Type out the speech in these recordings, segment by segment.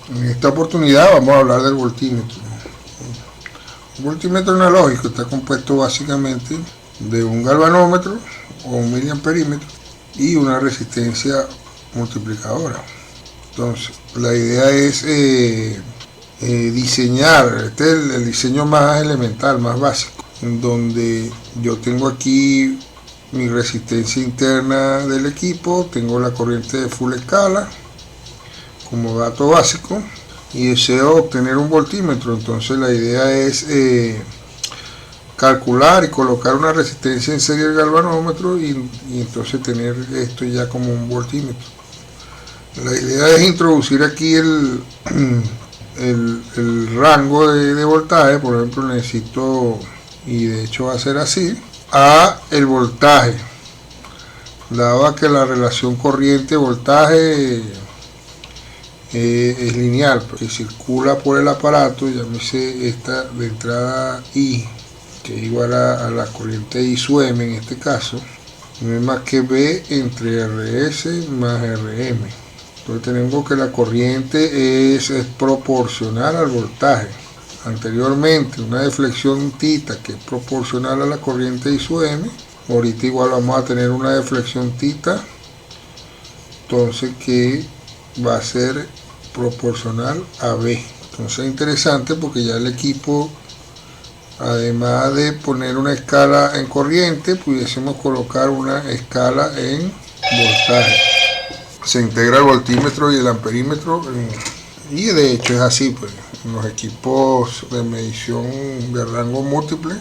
En esta oportunidad vamos a hablar del voltímetro. Un voltímetro analógico está compuesto básicamente de un galvanómetro o un miliamperímetro y una resistencia multiplicadora. Entonces, la idea es diseñar, este es el diseño más elemental, más básico, en donde yo tengo aquí mi resistencia interna del equipo, tengo la corriente de full escala como dato básico y deseo obtener un voltímetro. Entonces la idea es calcular y colocar una resistencia en serie del galvanómetro y entonces tener esto ya como un voltímetro. La idea es introducir aquí el rango de voltaje. Por ejemplo, necesito, y de hecho va a ser así, a el voltaje, dado que la relación corriente-voltaje es lineal, porque circula por el aparato, llámese esta de entrada I, que es igual a la corriente I sub M en este caso, no es más que B entre RS más RM. Entonces tenemos que la corriente es proporcional al voltaje. Anteriormente una deflexión θ que es proporcional a la corriente I sub M, ahorita igual vamos a tener una deflexión θ, entonces que va a ser proporcional a B. Entonces es interesante porque ya el equipo, además de poner una escala en corriente, pudiésemos colocar una escala en voltaje. Se integra el voltímetro y el amperímetro y de hecho es así, pues, en los equipos de medición de rango múltiple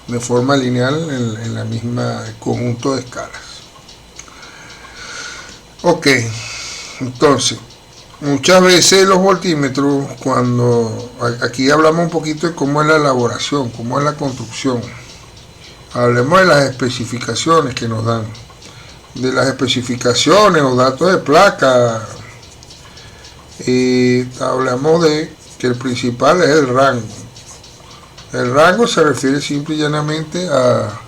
de forma lineal en la misma conjunto de escalas. Ok, entonces muchas veces los voltímetros, cuando aquí hablamos un poquito de cómo es la elaboración, cómo es la construcción, hablemos de las especificaciones que nos dan. De las especificaciones o datos de placa, hablamos de que el principal es el rango. El rango se refiere simple y llanamente a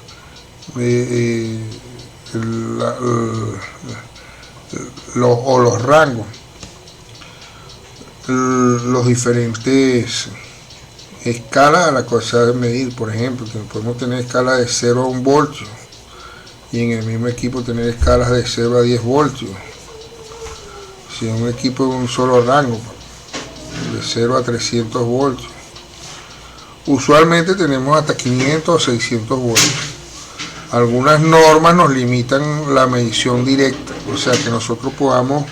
los rangos, los diferentes escalas a las que se debe medir. Por ejemplo, que podemos tener escalas de 0 a 1 voltio y en el mismo equipo tener escalas de 0 a 10 voltios. Si es un equipo de un solo rango, de 0 a 300 voltios. Usualmente tenemos hasta 500 o 600 voltios. Algunas normas nos limitan la medición directa, o sea que nosotros podamos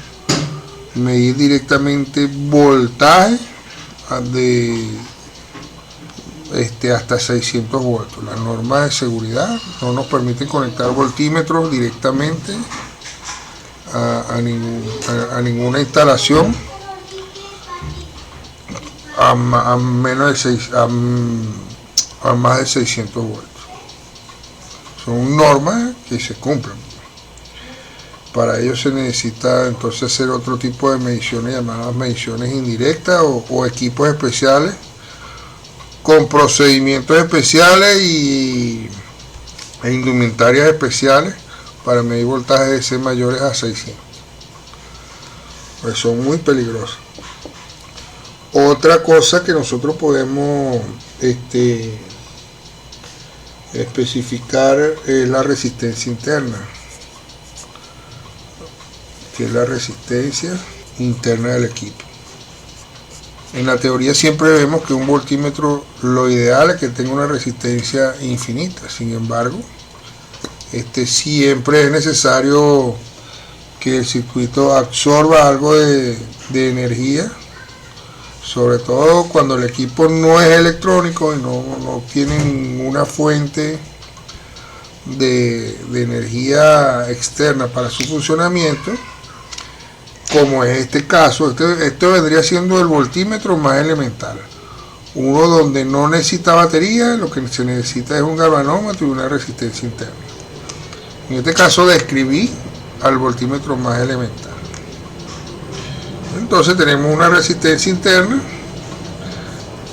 medir directamente voltaje hasta 600 voltios. Las normas de seguridad no nos permiten conectar voltímetros directamente a ninguna instalación a más de 600 voltios. Son normas que se cumplen. Para ello se necesita entonces hacer otro tipo de mediciones llamadas mediciones indirectas o equipos especiales con procedimientos especiales e indumentarias especiales para medir voltajes de ser mayores a 600. Pues son muy peligrosos. Otra cosa que nosotros podemos especificar es la resistencia interna, que es la resistencia interna del equipo. En la teoría siempre vemos que un voltímetro, lo ideal es que tenga una resistencia infinita. Sin embargo, siempre es necesario que el circuito absorba algo de energía, sobre todo cuando el equipo no es electrónico y no tiene ninguna fuente de energía externa para su funcionamiento, como es este caso. Este vendría siendo el voltímetro más elemental, uno donde no necesita batería, lo que se necesita es un galvanómetro y una resistencia interna. En este caso describí al voltímetro más elemental. Entonces tenemos una resistencia interna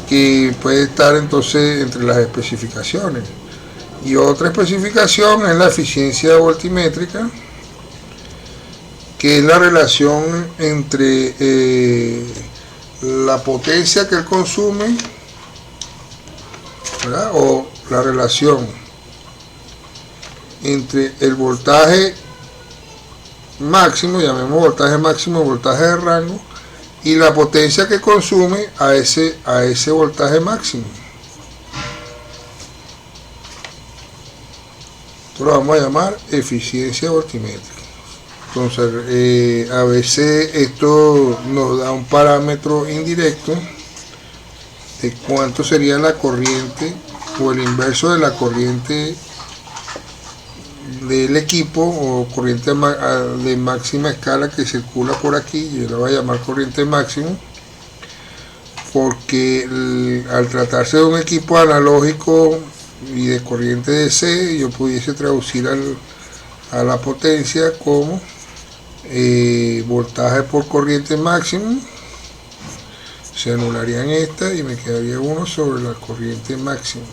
que puede estar entonces entre las especificaciones, y otra especificación es la eficiencia voltimétrica, que es la relación entre la potencia que él consume, ¿verdad? O la relación entre el voltaje máximo, llamemos voltaje máximo, voltaje de rango, y la potencia que consume a ese voltaje máximo. Esto lo vamos a llamar eficiencia voltimétrica. Entonces, a veces esto nos da un parámetro indirecto de cuánto sería la corriente o el inverso de la corriente del equipo o corriente de máxima escala que circula por aquí. Yo la voy a llamar corriente máximo porque al tratarse de un equipo analógico y de corriente DC, yo pudiese traducir a la potencia como voltaje por corriente máximo. Se anularían estas y me quedaría 1 sobre la corriente máxima.